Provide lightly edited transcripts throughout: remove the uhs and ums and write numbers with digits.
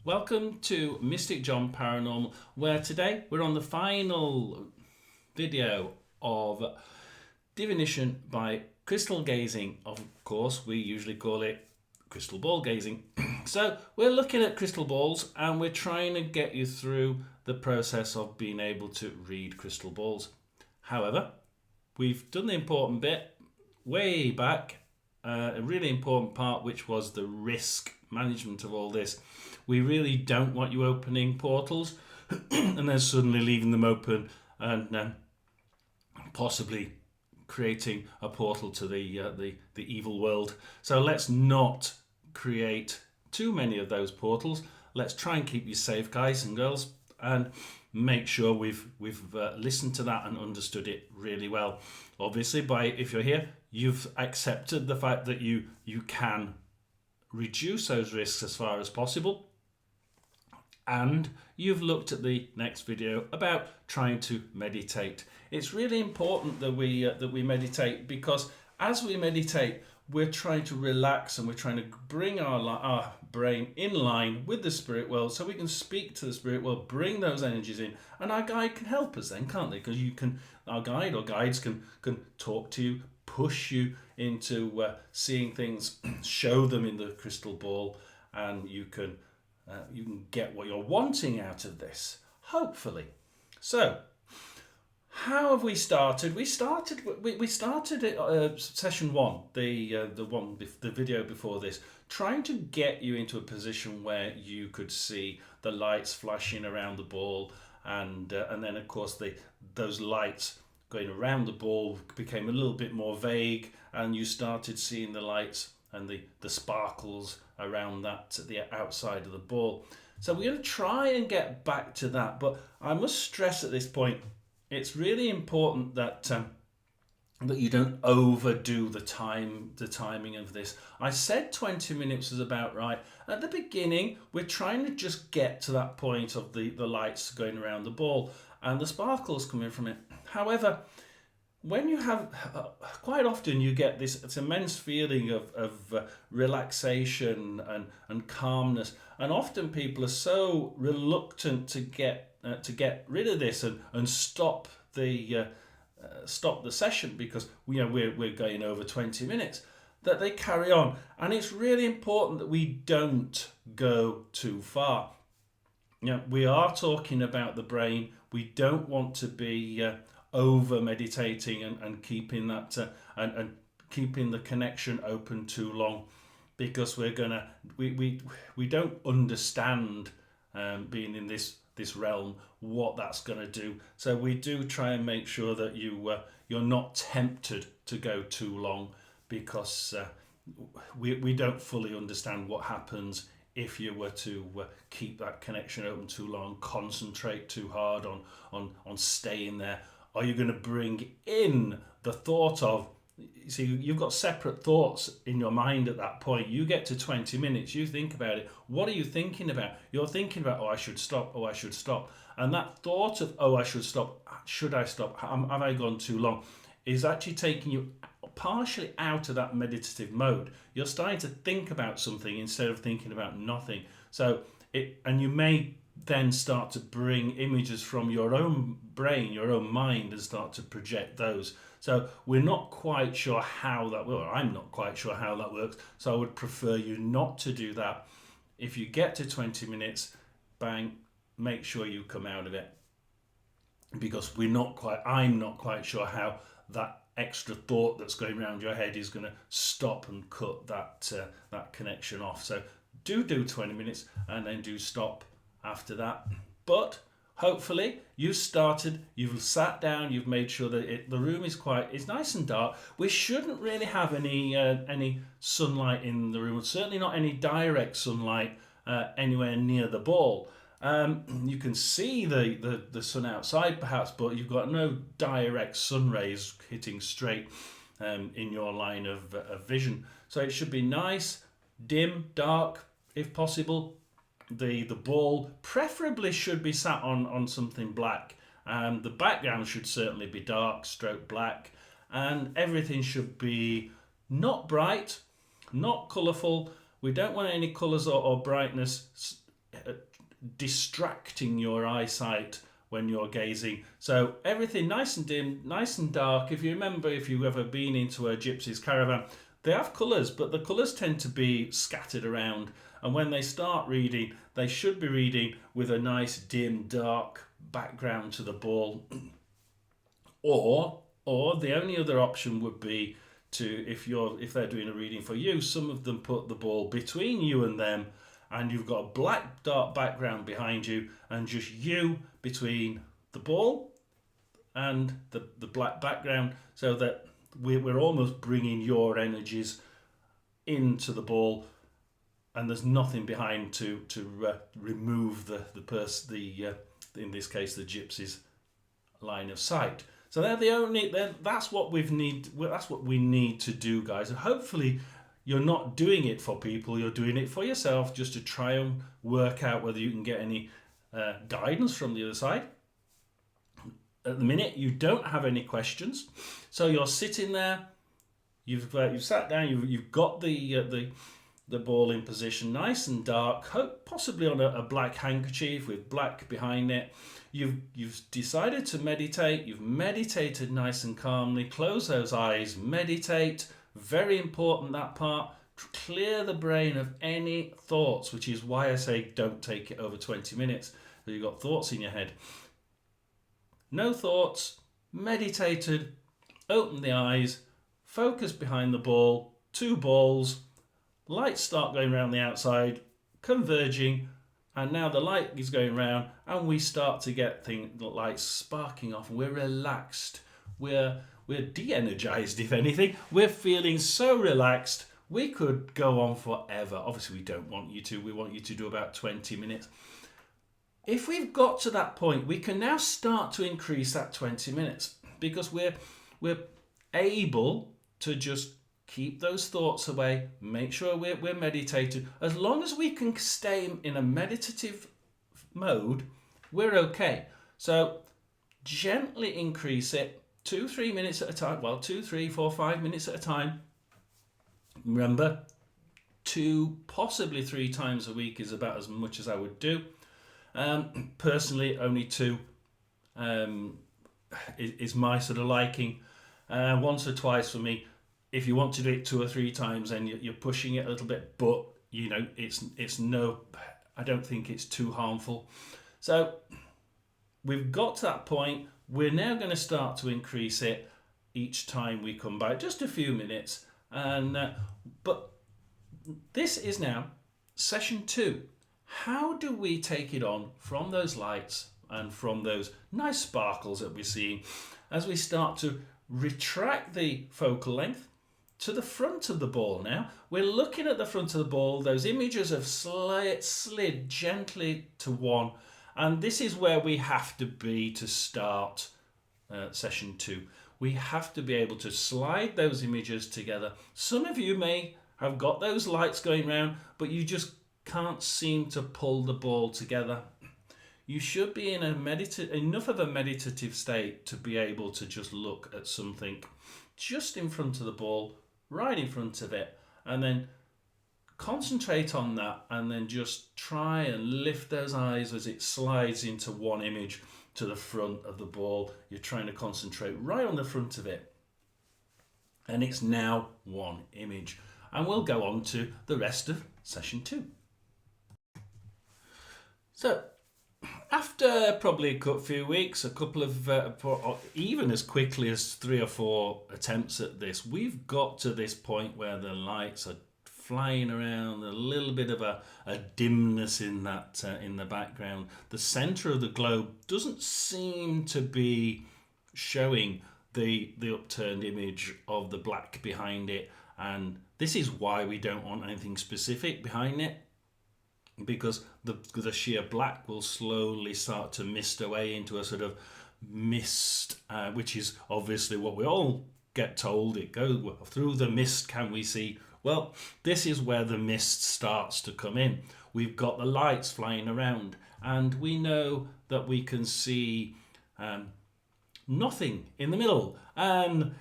Welcome to Mystic John Paranormal, where today we're on the final video of Divination by crystal gazing. Of course, we usually call it crystal ball gazing. So we're looking at crystal balls and we're trying to get you through the process of being able to read crystal balls. However, we've done the important bit way back, a really important part, which was the risk management of all this. We really don't want you opening portals and then suddenly leaving them open and possibly creating a portal to the evil world. So let's not create too many of those portals. Let's try and keep you safe, guys and girls, and make sure we've listened to that and understood it really well. Obviously, if you're here, you've accepted the fact that you can reduce those risks as far as possible. And you've looked at the next video about trying to meditate. It's really important that we meditate, because as we meditate, we're trying to relax and we're trying to bring our brain in line with the spirit world, so we can speak to the spirit world, bring those energies in, and our guide can help us then, can't they? Because our guide or guides can talk to you, push you into seeing things, show them in the crystal ball, and you can get what you're wanting out of this, hopefully. So, how have we started? We started at session one, the video before this, trying to get you into a position where you could see the lights flashing around the ball, and then of course those lights going around the ball became a little bit more vague, and you started seeing the lights and the sparkles around the outside of the ball. So we're going to try and get back to that, but I must stress at this point, it's really important that that you don't overdo the timing of this. I said 20 minutes is about right. At the beginning, we're trying to just get to that point of the lights going around the ball and the sparkles coming from it. However, when you have, quite often you get this immense feeling of relaxation and calmness, and often people are so reluctant to get rid of this and stop the session, because we're going over 20 minutes, that they carry on. And it's really important that we don't go too far. We are talking about the brain. We don't want to be over meditating and keeping that and keeping the connection open too long, because we don't understand being in this realm, what that's going to do. So we do try and make sure that you're not tempted to go too long, because we don't fully understand what happens if you were to keep that connection open too long, concentrate too hard on staying there. Are you going to bring in the thought of, see, you've got separate thoughts in your mind at that point. You get to 20 minutes, you think about it. What are you thinking about? You're thinking about, oh, I should stop, oh, I should stop. And that thought of, oh, I should stop, should I stop, have I gone too long, is actually taking you partially out of that meditative mode. You're starting to think about something instead of thinking about nothing. And you may then start to bring images from your own brain, your own mind, and start to project those. So we're not quite sure how that works. I'm not quite sure how that works. So I would prefer you not to do that. If you get to 20 minutes, bang, make sure you come out of it, because I'm not quite sure how that extra thought that's going around your head is going to stop and cut that connection off. So do 20 minutes and then do stop after that. But hopefully you've sat down, you've made sure that the room is quiet, it's nice and dark. We shouldn't really have any sunlight in the room, certainly not any direct sunlight anywhere near the ball. You can see the sun outside perhaps, but you've got no direct sun rays hitting straight in your line of vision. So it should be nice, dim, dark if possible. The ball preferably should be sat on something black. The background should certainly be dark stroke black, and everything should be not bright, not colourful. We don't want any colours or brightness. distracting your eyesight when you're gazing. So everything nice and dim, nice and dark. If you remember, if you've ever been into a gypsy's caravan, they have colours, but the colours tend to be scattered around. And when they start reading, they should be reading with a nice dim, dark background to the ball. Or the only other option would be to, if they're doing a reading for you, some of them put the ball between you and them, and you've got a black dark background behind you, and just you between the ball and the black background, so that we're almost bringing your energies into the ball, and there's nothing behind to remove the in this case the gypsy's line of sight. So that's what we need to do, guys. And hopefully you're not doing it for people, you're doing it for yourself, just to try and work out whether you can get any guidance from the other side. At the minute, you don't have any questions, so you're sitting there. You've sat down. You've got the ball in position, nice and dark, possibly on a black handkerchief with black behind it. You've decided to meditate. You've meditated nice and calmly. Close those eyes. Meditate. Very important, that part. Clear the brain of any thoughts, which is why I say don't take it over 20 minutes. So you've got thoughts in your head. No thoughts. Meditated. Open the eyes. Focus behind the ball. 2 balls. Lights start going around the outside, converging, and now the light is going round, and we start to get the lights sparking off, and we're relaxed. We're de-energized, if anything. We're feeling so relaxed. We could go on forever. Obviously, we don't want you to. We want you to do about 20 minutes. If we've got to that point, we can now start to increase that 20 minutes, because we're able to just keep those thoughts away, make sure we're meditated. As long as we can stay in a meditative mode, we're okay. So gently increase it, 2-3 minutes at a time. Well, 2, 3, 4, 5 minutes at a time. Remember, 2, possibly 3 times a week is about as much as I would do. Personally, only 2 is my sort of liking. Once or twice for me. If you want to do it 2 or 3 times, then you're pushing it a little bit, but I don't think it's too harmful. So we've got to that point. We're now going to start to increase it each time we come back, just a few minutes. But this is now session 2. How do we take it on from those lights and from those nice sparkles that we're seeing as we start to retract the focal length to the front of the ball? Now we're looking at the front of the ball. Those images have slid gently to 1, and this is where we have to be to start session 2. We have to be able to slide those images together. Some of you may have got those lights going round, but you just can't seem to pull the ball together. You should be in enough of a meditative state to be able to just look at something just in front of the ball, right in front of it, and then concentrate on that, and then just try and lift those eyes as it slides into one image to the front of the ball. You're trying to concentrate right on the front of it, and it's now one image. And we'll go on to the rest of session 2. So after probably a few weeks, a couple of, even as quickly as 3 or 4 attempts at this, we've got to this point where the lights are flying around, a little bit of a dimness in that in the background. The center of the globe doesn't seem to be showing the upturned image of the black behind it, and this is why we don't want anything specific behind it, because the sheer black will slowly start to mist away into a sort of mist, which is obviously what we all get told. It goes, well, through the mist can we see? Well, this is where the mist starts to come in. We've got the lights flying around, and we know that we can see nothing in the middle. And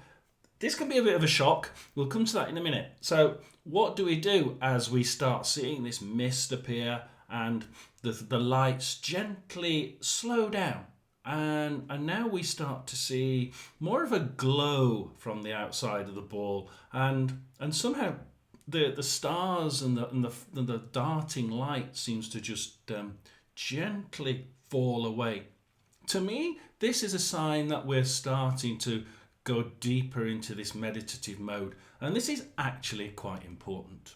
this can be a bit of a shock. We'll come to that in a minute. So what do we do as we start seeing this mist appear and the lights gently slow down. And now we start to see more of a glow from the outside of the ball, and somehow the stars and the darting light seems to just gently fall away. To me, this is a sign that we're starting to go deeper into this meditative mode, and this is actually quite important.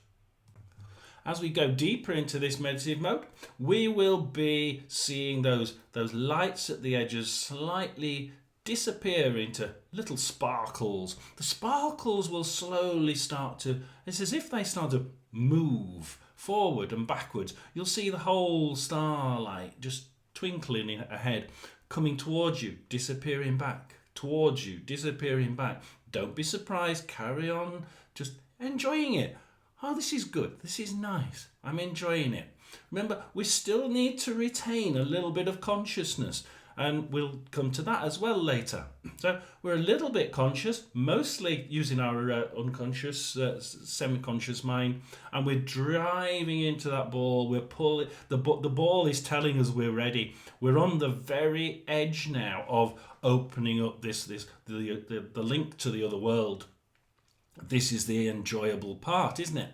As we go deeper into this meditative mode, we will be seeing those lights at the edges slightly disappear into little sparkles. The sparkles will slowly start to, it's as if they start to move forward and backwards. You'll see the whole starlight just twinkling ahead, coming towards you, disappearing back, towards you, disappearing back. Don't be surprised, carry on, just enjoying it. Oh, this is good. This is nice. I'm enjoying it. Remember, we still need to retain a little bit of consciousness, and we'll come to that as well later. So we're a little bit conscious, mostly using our unconscious, semi-conscious mind, and we're driving into that ball. We're pulling. The ball is telling us we're ready. We're on the very edge now of opening up the link to the other world. This is the enjoyable part, isn't it?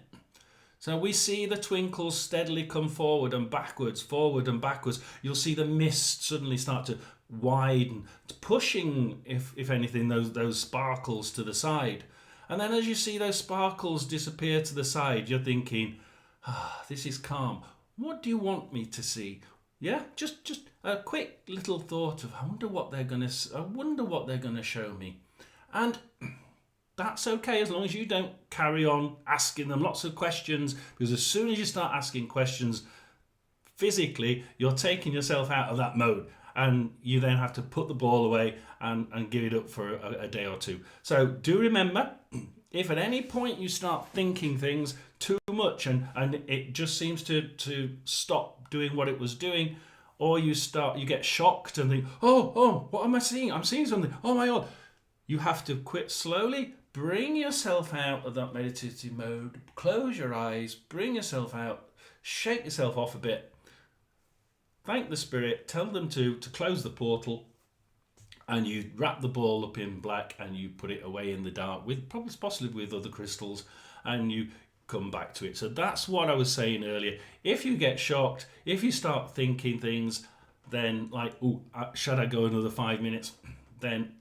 So we see the twinkles steadily come forward and backwards. You'll see the mist suddenly start to widen, pushing, if anything, those sparkles to the side. And then as you see those sparkles disappear to the side, you're thinking, this is calm. What do you want me to see? Yeah, just a quick little thought of, I wonder what they're gonna show me. And that's okay, as long as you don't carry on asking them lots of questions, because as soon as you start asking questions, physically, you're taking yourself out of that mode, and you then have to put the ball away and give it up for a day or two. So do remember, if at any point you start thinking things too much and it just seems to stop doing what it was doing, or you get shocked and think, oh, what am I seeing? I'm seeing something. Oh my God. You have to quit slowly. Bring yourself out of that meditative mode. Close your eyes. Bring yourself out. Shake yourself off a bit. Thank the spirit. Tell them to close the portal. And you wrap the ball up in black and you put it away in the dark, with possibly with other crystals, and you come back to it. So that's what I was saying earlier. If you get shocked, if you start thinking things, then like, should I go another 5 minutes? Then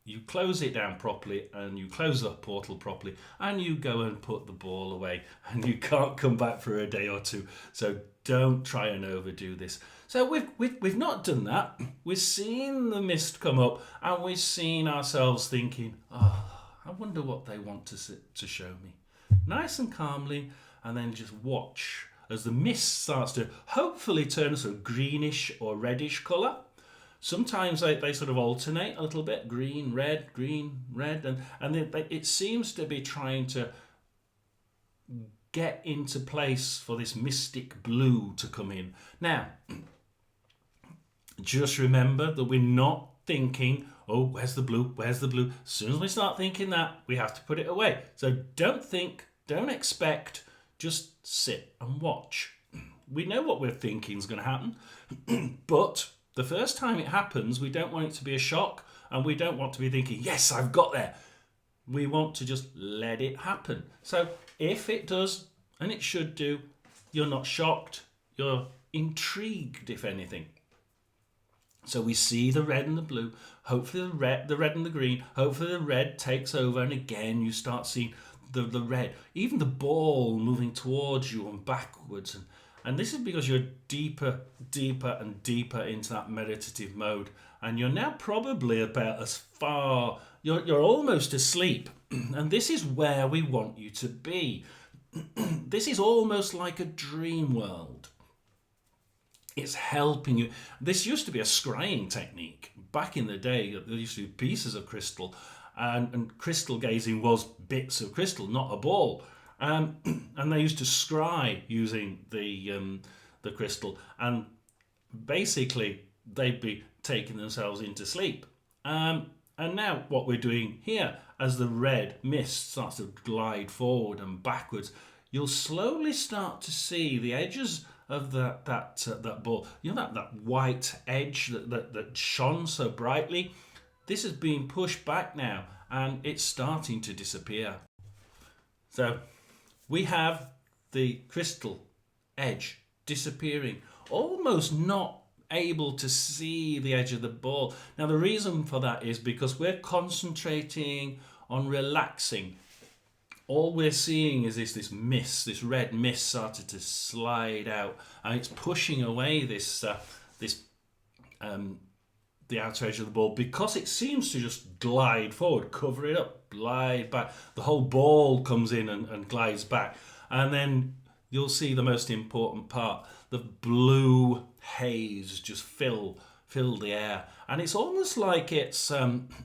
you close it down properly, and you close the portal properly, and you go and put the ball away, and you can't come back for a day or two. So don't try and overdo this. So we've not done that. We've seen the mist come up, and we've seen ourselves thinking, I wonder what they want to show me. Nice and calmly, and then just watch as the mist starts to hopefully turn a sort of greenish or reddish colour. Sometimes they sort of alternate a little bit, green, red, and it seems to be trying to get into place for this mystic blue to come in. Now, just remember that we're not thinking, where's the blue? As soon as we start thinking that, we have to put it away. So don't think, don't expect, just sit and watch. We know what we're thinking is going to happen, but the first time it happens, we don't want it to be a shock, and we don't want to be thinking, yes, I've got there. We want to just let it happen. So if it does, and it should do, you're not shocked, you're intrigued, if anything. So we see the red and the blue, hopefully the red and the green, hopefully the red takes over, and again you start seeing the red, even the ball moving towards you and backwards, and this is because you're deeper and deeper into that meditative mode, and you're now probably about as far, you're almost asleep, and this is where we want you to be. This is almost like a dream world. It's helping you. This used to be a scrying technique. Back in the day, there used to be pieces of crystal, and crystal gazing was bits of crystal, not a ball. And they used to scry using the crystal, and basically they'd be taking themselves into sleep. And now what we're doing here, as the red mist starts to glide forward and backwards, you'll slowly start to see the edges of that ball. You know that white edge that shone so brightly. This is being pushed back now, and it's starting to disappear. So we have the crystal edge disappearing, almost not able to see the edge of the ball. Now the reason for that is because we're concentrating on relaxing. All we're seeing is this mist, this red mist started to slide out, and it's pushing away the outer edge of the ball, because it seems to just glide forward, cover it up, glide back. The whole ball comes in and glides back, and then you'll see the most important part: the blue haze just fill the air, and it's almost like it's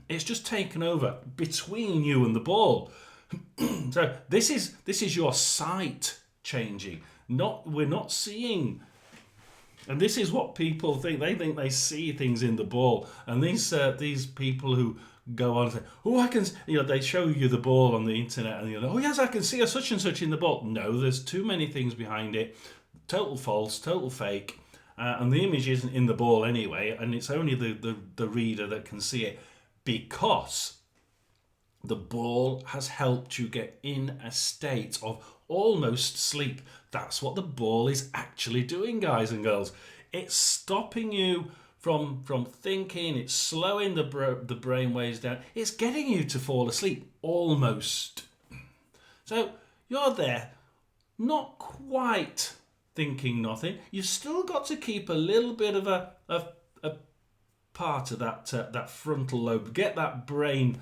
just taken over between you and the ball. So this is your sight changing. We're not seeing. And this is what people think. They think they see things in the ball. And these people who go on and say, "Oh, I can," they show you the ball on the internet, and you're like, "Oh yes, I can see a such and such in the ball." No, there's too many things behind it. Total false, total fake, and the image isn't in the ball anyway. And it's only the reader that can see it, because the ball has helped you get in a state of almost sleep. That's what the ball is actually doing, guys and girls. It's stopping you from thinking. It's slowing the brain waves down. It's getting you to fall asleep, almost. So you're there, not quite thinking nothing. You've still got to keep a little bit of a part of that frontal lobe. Get that brain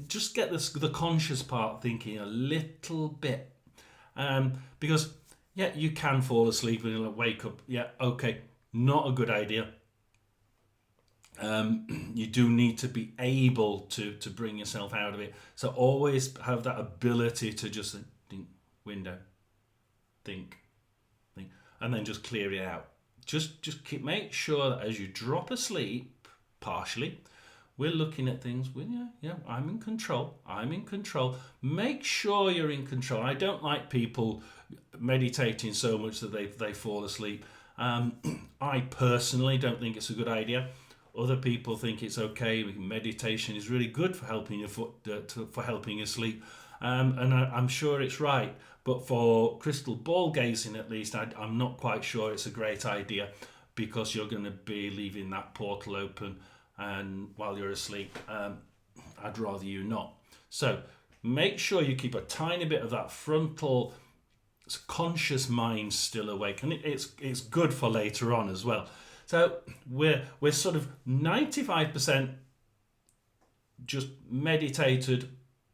just get the conscious part thinking a little bit, because you can fall asleep and you'll wake up. Okay, not a good idea. You do need to be able to bring yourself out of it. So always have that ability to just think, window, think, and then just clear it out. Just make sure that as you drop asleep, partially, we're looking at things. I'm in control. Make sure you're in control. I don't like people meditating so much that they fall asleep. I personally don't think it's a good idea. Other people think it's okay. Meditation is really good for helping for helping you sleep, and I'm sure it's right. But for crystal ball gazing, at least, I'm not quite sure it's a great idea, because you're going to be leaving that portal open, and while you're asleep, I'd rather you not. So make sure you keep a tiny bit of that frontal conscious mind still awake, and it's good for later on as well. So we're sort of 95% just meditated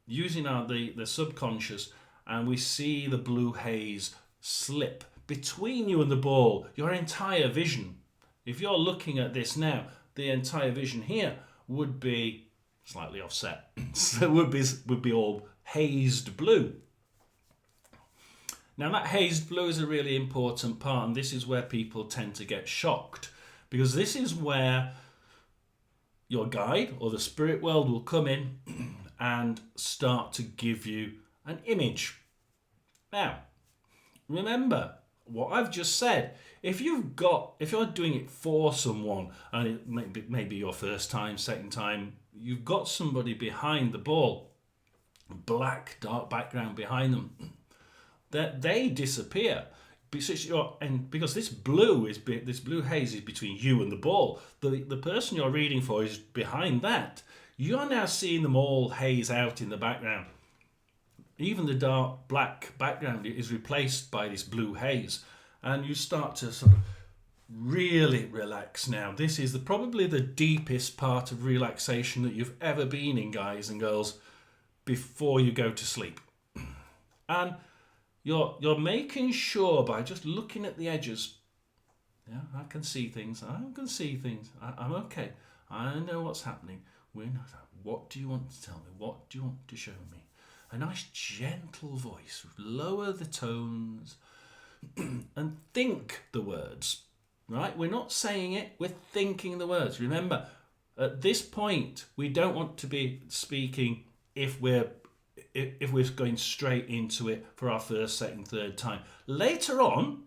using the subconscious, and we see the blue haze slip between you and the ball. Your entire vision, if you're looking at this now, the entire vision here would be slightly offset. So it would be all hazed blue. Now that hazed blue is a really important part, and this is where people tend to get shocked, because this is where your guide or the spirit world will come in and start to give you an image. Now, remember what I've just said. If you're doing it for someone, and it may be your first time, second time, you've got somebody behind the ball, black dark background behind them, that they disappear. Because this blue haze is between you and the ball. The person you're reading for is behind that. You're now seeing them all haze out in the background. Even the dark black background is replaced by this blue haze, and you start to sort of really relax now. This is probably the deepest part of relaxation that you've ever been in, guys and girls, before you go to sleep. And you're making sure by just looking at the edges. Yeah, I can see things. I'm okay. I know what's happening. What do you want to tell me? What do you want to show me? A nice gentle voice. Lower the tones and think the words. Right? We're not saying it. We're thinking the words. Remember, at this point, we don't want to be speaking if we're going straight into it for our first, second, third time. Later on,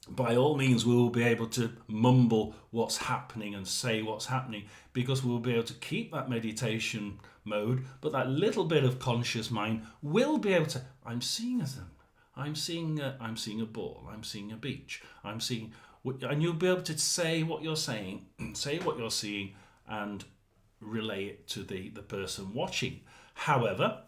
by all means, we will be able to mumble what's happening and say what's happening, because we'll be able to keep that meditation mode, but that little bit of conscious mind will be able to, I'm seeing a thing, I'm seeing a ball, I'm seeing a beach, I'm seeing, and you'll be able to say what you're saying, say what you're seeing, and relay it to the person watching. However,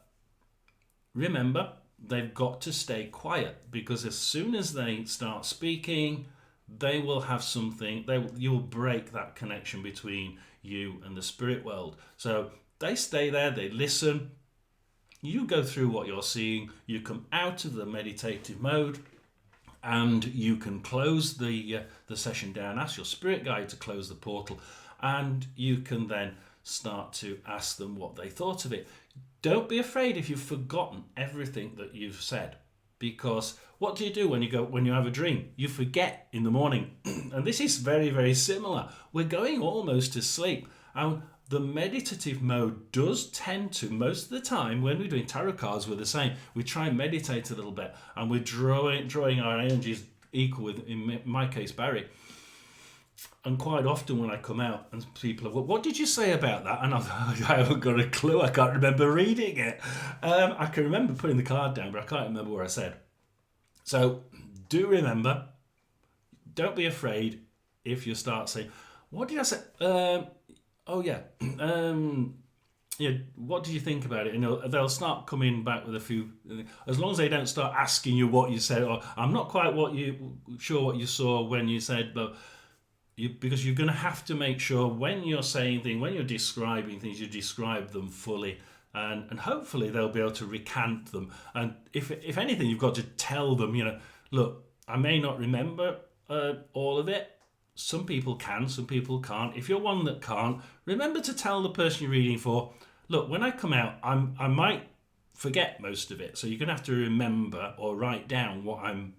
remember, they've got to stay quiet, because as soon as they start speaking, they will have something, you'll break that connection between you and the spirit world. So they stay there, they listen, you go through what you're seeing, you come out of the meditative mode, and you can close the session down, ask your spirit guide to close the portal, and you can then start to ask them what they thought of it. Don't be afraid if you've forgotten everything that you've said, because what do you do when you have a dream? You forget in the morning. And this is very, very similar. We're going almost to sleep, and the meditative mode does tend to, most of the time when we're doing tarot cards, we're the same. We try and meditate a little bit, and we're drawing our energies equal with, in my case, Barry. And quite often when I come out and people are, what did you say about that? And I haven't got a clue. I can't remember reading it. I can remember putting the card down, but I can't remember what I said. So do remember, don't be afraid if you start saying, what did I say? Oh yeah. Yeah, what do you think about it? They'll start coming back with a few, as long as they don't start asking you what you said, or I'm not quite sure what you saw when you said, but because you're going to have to make sure when you're saying things, when you're describing things, you describe them fully, and hopefully they'll be able to recant them. And if anything, you've got to tell them, look, I may not remember all of it. Some people can, some people can't. If you're one that can't, remember to tell the person you're reading for, look, when I come out, I might forget most of it, so you're going to have to remember or write down what I'm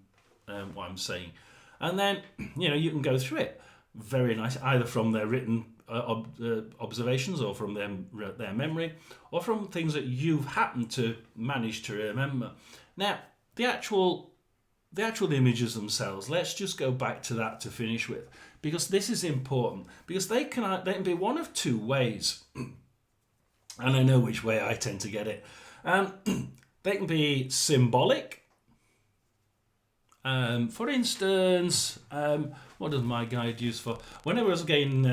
saying, and then you can go through it. Very nice, either from their written observations, or from their memory, or from things that you've happened to manage to remember. Now, the actual images themselves, let's just go back to that to finish with, because this is important, because they can be one of two ways, and I know which way I tend to get it. They can be symbolic. For instance, what does my guide use for? Whenever I was getting,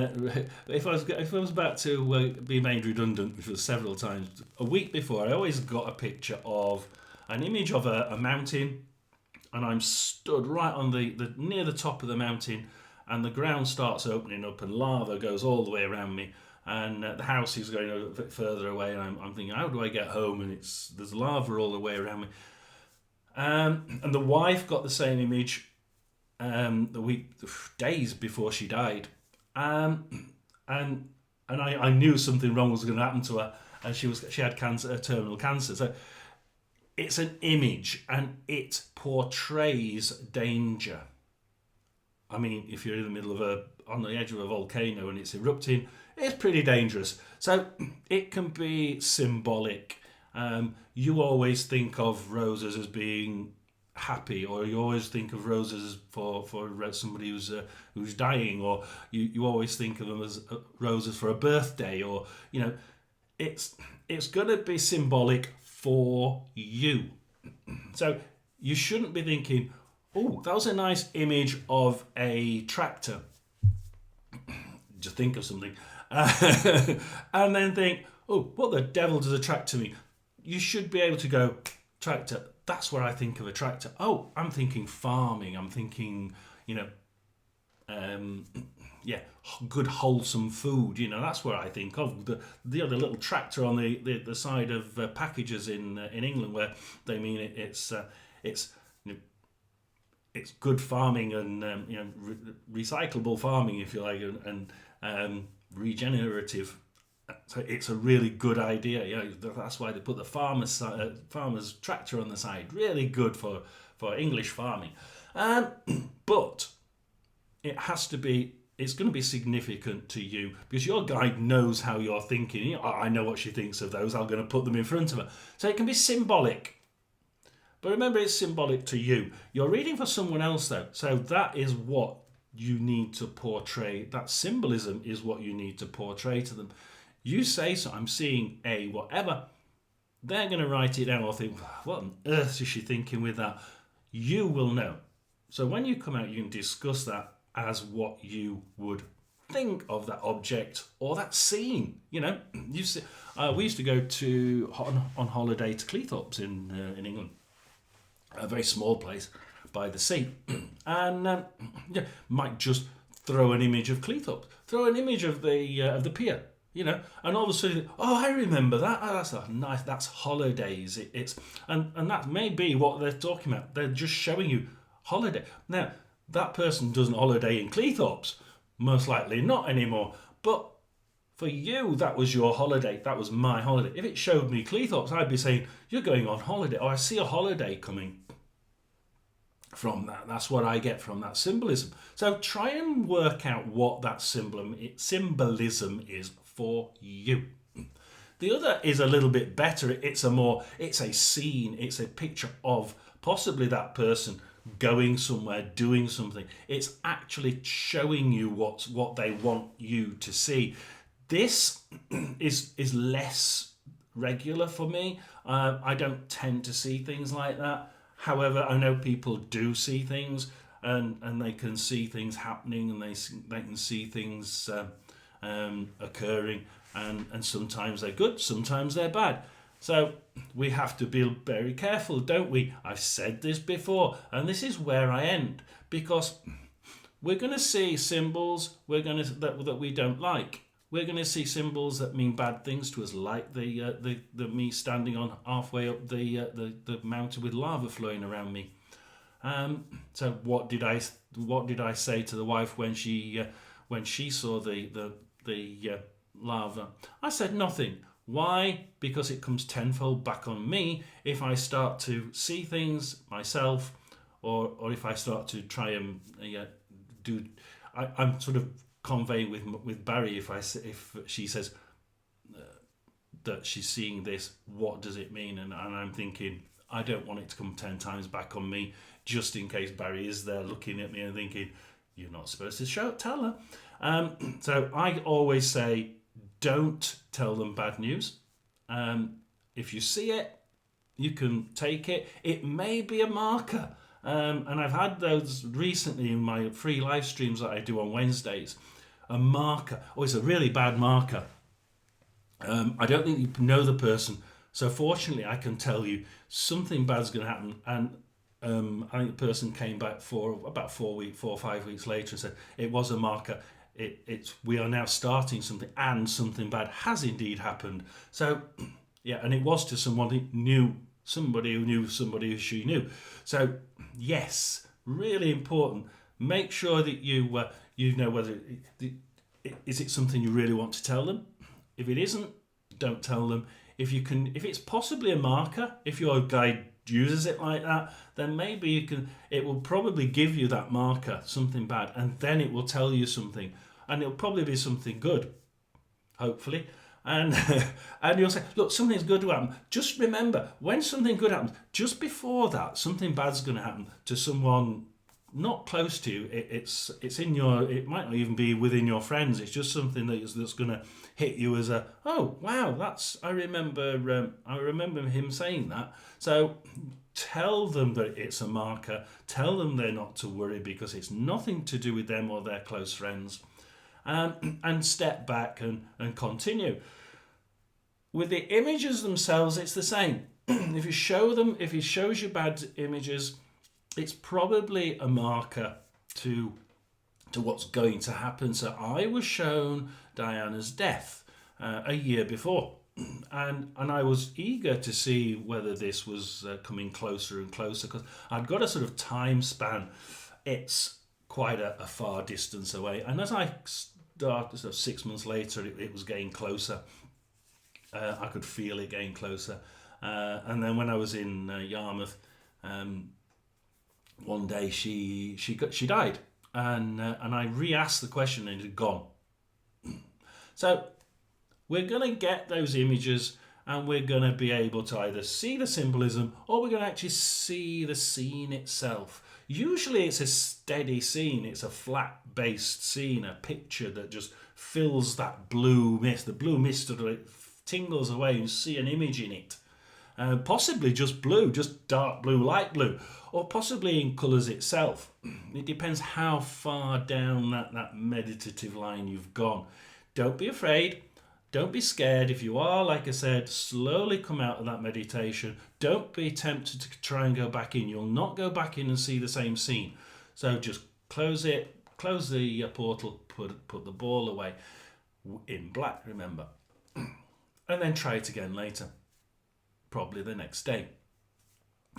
if I was about to be made redundant, which was several times, a week before, I always got a picture of an image of a mountain, and I'm stood right on the near the top of the mountain, and the ground starts opening up, and lava goes all the way around me, and the house is going a bit further away, and I'm thinking, how do I get home? And there's lava all the way around me. And the wife got the same image days before she died, and I knew something wrong was going to happen to her, and she had cancer, terminal cancer. So it's an image, and it portrays danger. I mean, if you're in the middle of on the edge of a volcano and it's erupting, it's pretty dangerous. So it can be symbolic. You always think of roses as being happy, or you always think of roses for somebody who's dying, or you always think of them as roses for a birthday, or it's going to be symbolic for you. So you shouldn't be thinking, oh, that was a nice image of a tractor. Just think of something, and then think, oh, what the devil does a tractor mean? You should be able to go, tractor, that's where I think of a tractor. Oh, I'm thinking farming. I'm thinking, good wholesome food. That's where I think of the other little tractor on the side of packages in England, where they mean it's good farming and recyclable farming, if you like, and regenerative. So it's a really good idea. That's why they put the farmer's tractor on the side. Really good for English farming. But it has to be. It's going to be significant to you, because your guide knows how you're thinking. I know what she thinks of those. I'm going to put them in front of her. So it can be symbolic, But remember, it's symbolic to you. You're reading for someone else, though. So that is what you need to portray. That symbolism is what you need to portray to them. You say, so I'm seeing a whatever. They're going to write it down or think, what on earth is she thinking with that? You will know. So when you come out, you can discuss that as what you would think of that object or that scene. You know, you see, we used to go to on holiday to Cleethorpes in England, a very small place by the sea, and might just throw an image of Cleethorpes, throw an image of the pier. You know, and all of a sudden, oh, I remember that. Oh, that's nice. That's holidays. And that may be what they're talking about. They're just showing you holiday. Now, that person doesn't holiday in Cleethorpes, most likely not anymore. But for you, that was your holiday. That was my holiday. If it showed me Cleethorpes, I'd be saying, you're going on holiday. Or I see a holiday coming from that. That's what I get from that symbolism. So try and work out what that symbolism is for you. The other is a little bit better. It's a scene, it's a picture of possibly that person going somewhere, doing something. It's actually showing you what they want you to see. This is less regular for me. I don't tend to see things like that. However, I know people do see things, and they can see things happening, and they can see things occurring, and sometimes they're good, sometimes they're bad. So we have to be very careful, don't we? I've said this before, and this is where I end, because we're going to see symbols that we don't like. We're going to see symbols that mean bad things to us, like the me standing on halfway up the mountain with lava flowing around me. So what did I say to the wife when she saw the lava? I said nothing. Why? Because it comes tenfold back on me if I start to see things myself, or if I start to try and do. I'm sort of conveying with Barry, if she says that she's seeing this, what does it mean? And I'm thinking, I don't want it to come 10 times back on me, just in case Barry is there looking at me and thinking, you're not supposed to tell her. So I always say, don't tell them bad news. If you see it, you can take it. It may be a marker. And I've had those recently in my free live streams that I do on Wednesdays. A marker. Oh, it's a really bad marker. I don't think you know the person. So fortunately, I can tell you something bad's going to happen. And I think the person came back for about 4 or 5 weeks later and said it was a marker. We are now starting something, and something bad has indeed happened. So yeah, and it was to someone who knew somebody who she knew. So yes, really important. Make sure that you know whether is it something you really want to tell them. If it isn't, don't tell them. If it's possibly a marker, if your guide uses it like that, then maybe you can. It will probably give you that marker, something bad, and then it will tell you something, and it'll probably be something good, hopefully. And and you'll say, look, something's good to happen. Just remember, when something good happens, just before that, something bad's going to happen to someone not close to you. It's in your. It might not even be within your friends. It's just something that's going to hit you as a, oh wow, I remember him saying that. So tell them that it's a marker. Tell them they're not to worry because it's nothing to do with them or their close friends. And step back and continue. With the images themselves, it's the same. If he shows you bad images, it's probably a marker to what's going to happen. So I was shown Diana's death a year before, and I was eager to see whether this was coming closer and closer, because I'd got a sort of time span. It's quite a far distance away, and as I started, sort of 6 months later, it was getting closer. I could feel it getting closer, and then when I was in Yarmouth, one day she died, and I re-asked the question and it had gone. So we're going to get those images, and we're going to be able to either see the symbolism or we're going to actually see the scene itself. Usually it's a steady scene, it's a flat-based scene, a picture that just fills that blue mist. The blue mist sort of tingles away and you see an image in it. Possibly just blue, just dark blue, light blue, or possibly in colours itself. It depends how far down that meditative line you've gone. Don't be afraid. Don't be scared. If you are, like I said, slowly come out of that meditation. Don't be tempted to try and go back in. You'll not go back in and see the same scene. So just close it, close the portal, put the ball away in black, remember. And then try it again later. Probably the next day.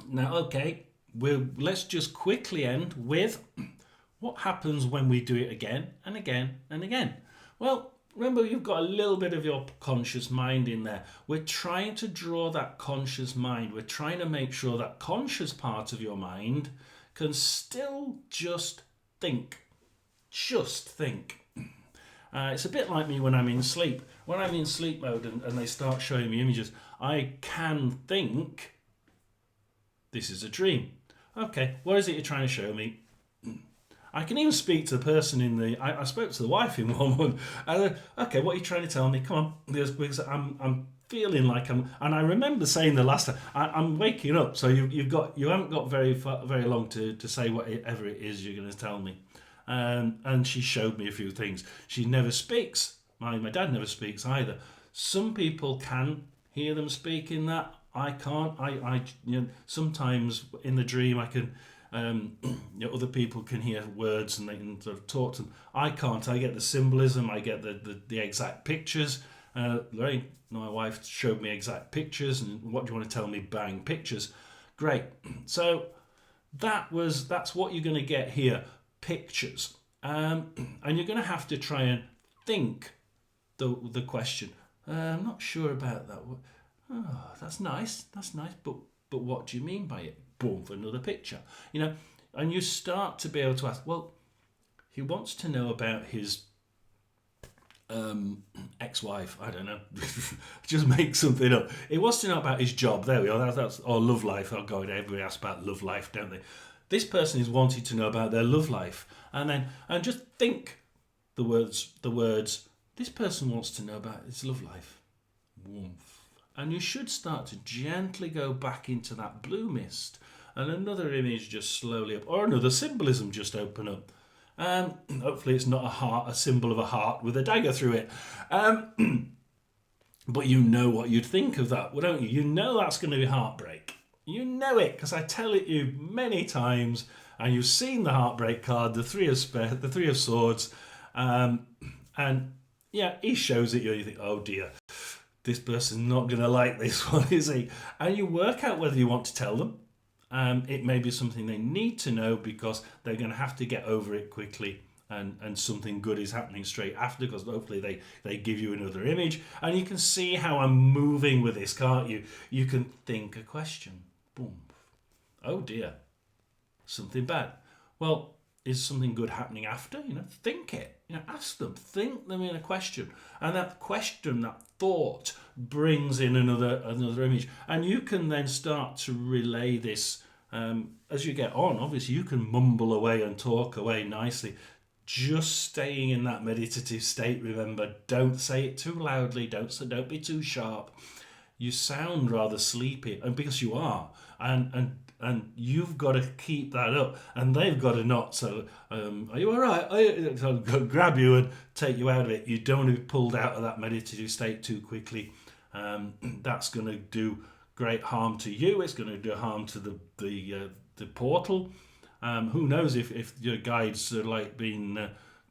Now, okay, let's just quickly end with what happens when we do it again and again and again. Well, remember, you've got a little bit of your conscious mind in there. We're trying to draw that conscious mind. We're trying to make sure that conscious part of your mind can still just think. Just think. It's a bit like me when I'm in sleep. When I'm in sleep mode and they start showing me images, I can think this is a dream. Okay, what is it you're trying to show me? I can even speak to the person in the... I spoke to the wife in one. Okay, what are you trying to tell me? Come on, because I'm feeling like I'm... And I remember saying the last time, I'm waking up, so you haven't got very long to say whatever it is you're going to tell me. And she showed me a few things. She never speaks. My dad never speaks either. Some people can hear them speaking that. I can't. I sometimes in the dream I can. Other people can hear words and they can sort of talk to them. I can't. I get the symbolism. I get the exact pictures. My wife showed me exact pictures. And what do you want to tell me? Bang, pictures. Great. So that's what you're going to get here. Pictures. And you're going to have to try and think the question. I'm not sure about that. Oh, that's nice. But what do you mean by it? Boom, for another picture. And you start to be able to ask, well, he wants to know about his ex-wife. I don't know. Just make something up. He wants to know about his job. There we are. That's or love life. Oh God, everybody asks about love life, don't they? This person is wanting to know about their love life, and just think the words. This person wants to know about his love life. Woof. And you should start to gently go back into that blue mist, and another image just slowly up, or another symbolism just open up. Hopefully it's not a symbol of a heart with a dagger through it. But you know what you'd think of that, don't you? You know that's going to be heartbreak. You know it, because I tell it you many times, and you've seen the heartbreak card, the three of swords, and yeah, he shows it you, and you think, oh dear, this person's not going to like this one, is he? And you work out whether you want to tell them. It may be something they need to know because they're going to have to get over it quickly, and something good is happening straight after, because hopefully they give you another image, and you can see how I'm moving with this, can't you? You can think a question. Boom. Oh dear. Something bad. Well, is something good happening after? Think it. Ask them. Think them in a question. And that question, that thought, brings in another image. And you can then start to relay this as you get on. Obviously, you can mumble away and talk away nicely. Just staying in that meditative state, remember. Don't say it too loudly. Don't be too sharp. You sound rather sleepy, and because you are. And you've got to keep that up, and they've got to not. So, are you all right? So grab you and take you out of it. You don't want to be pulled out of that meditative state too quickly. That's going to do great harm to you. It's going to do harm to the portal. Who knows if your guides are like being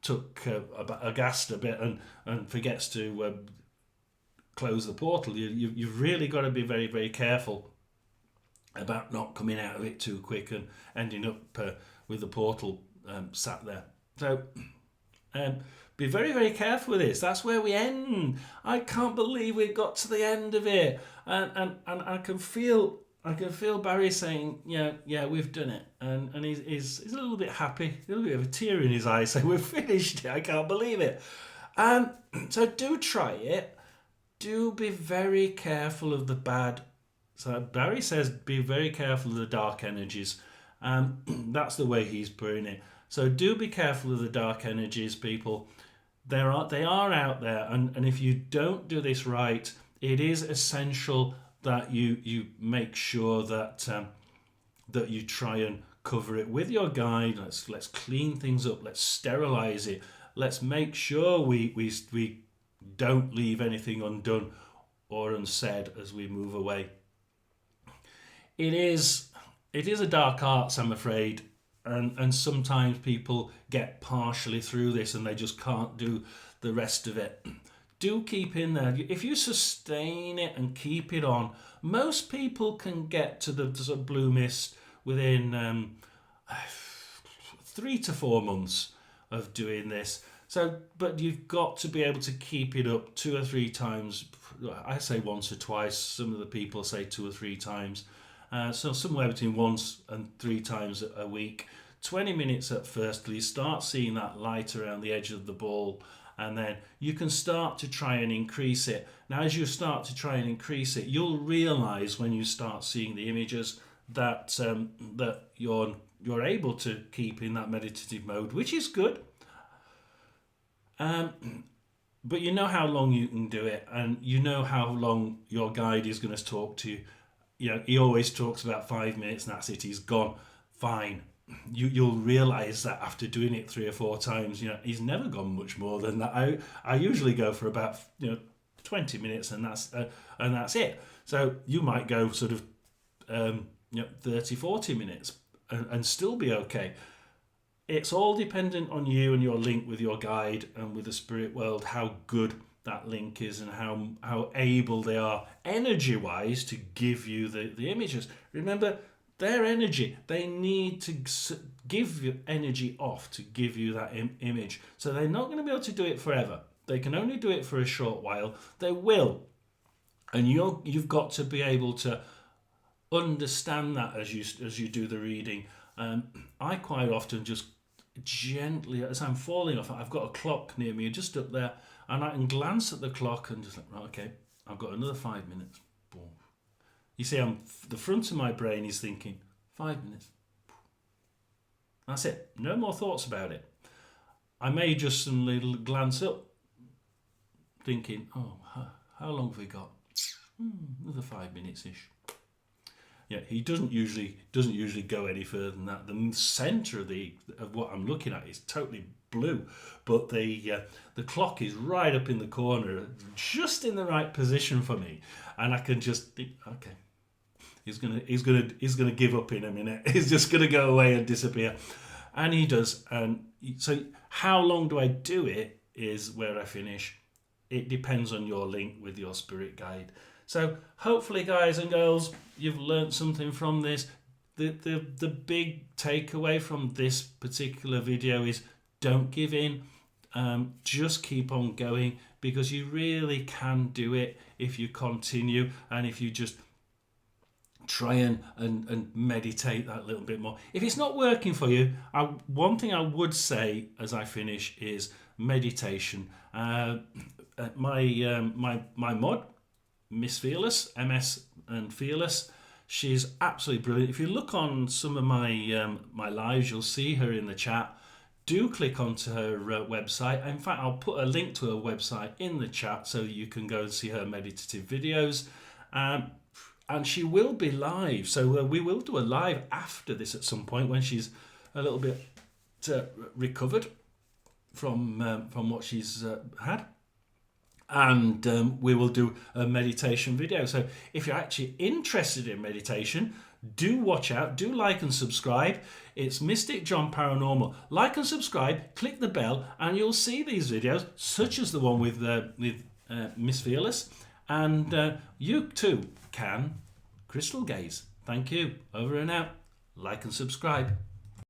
took aghast a bit and forgets to close the portal. You've really got to be very, very careful about not coming out of it too quick and ending up with the portal sat there. So be very, very careful with this. That's where we end. I can't believe we got to the end of it, and I can feel Barry saying, yeah, we've done it, and he's a little bit happy, a little bit of a tear in his eye, saying we've finished it. I can't believe it. So do try it. do be very careful of the bad. So Barry says be very careful of the dark energies. That's the way he's putting it. So do be careful of the dark energies, people. They are out there, and if you don't do this right, it is essential that you make sure that that you try and cover it with your guide. Let's clean things up. Let's sterilize it. Let's make sure we don't leave anything undone or unsaid as we move away. It is a dark arts, I'm afraid, and sometimes people get partially through this and they just can't do the rest of it. Do keep in there. If you sustain it and keep it on, most people can get to the sort of blue mist within 3 to 4 months of doing this. So, but you've got to be able to keep it up 2 or 3 times. I say once or twice. Some of the people say 2 or 3 times. So somewhere between once and 3 times a week. 20 minutes at first till you start seeing that light around the edge of the ball, and then you can start to try and increase it. Now, as you start to try and increase it, you'll realise when you start seeing the images that that you're able to keep in that meditative mode, which is good. But you know how long you can do it, and you know how long your guide is going to talk to you. You know, he always talks about 5 minutes and that's it, he's gone. Fine. You'll realise that after doing it 3 or 4 times, you know, he's never gone much more than that. I usually go for about 20 minutes and that's it. So you might go sort of 30, 40 minutes and still be okay. It's all dependent on you and your link with your guide and with the spirit world, how good that link is and how able they are energy-wise to give you the images. Remember, their energy, they need to give you energy off to give you that image. So they're not going to be able to do it forever. They can only do it for a short while. They will. And you've got to be able to understand that as you do the reading. I quite often just gently, as I'm falling off, I've got a clock near me just up there, and I can glance at the clock and just like, right, okay, I've got another 5 minutes. Boom. You see, the front of my brain is thinking 5 minutes. That's it. No more thoughts about it. I may just suddenly glance up, thinking, oh, how long have we got? Another 5 minutes ish. Yeah, he doesn't usually go any further than that. The centre of what I'm looking at is totally blue, but the clock is right up in the corner, just in the right position for me, and I can just think, okay, he's gonna give up in a minute. He's just gonna go away and disappear, and he does. And so, how long do I do it is where I finish. It depends on your link with your spirit guide. So hopefully, guys and girls, you've learned something from this. The big takeaway from this particular video is don't give in. Just keep on going, because you really can do it if you continue and if you just try and meditate that little bit more. If it's not working for you, one thing I would say as I finish is meditation. My mod, Miss Fearless, MS and Fearless, she's absolutely brilliant. If you look on some of my lives, you'll see her in the chat. Do click onto her website. In fact, I'll put a link to her website in the chat so you can go and see her meditative videos. And she will be live, so we will do a live after this at some point when she's a little bit recovered from what she's had. And we will do a meditation video. So if you're actually interested in meditation, do watch out, do like and subscribe. It's Mystic John Paranormal. Like and subscribe, click the bell, and you'll see these videos, such as the one with Miss Fearless. And you too can crystal gaze. Thank you. Over and out. Like and subscribe.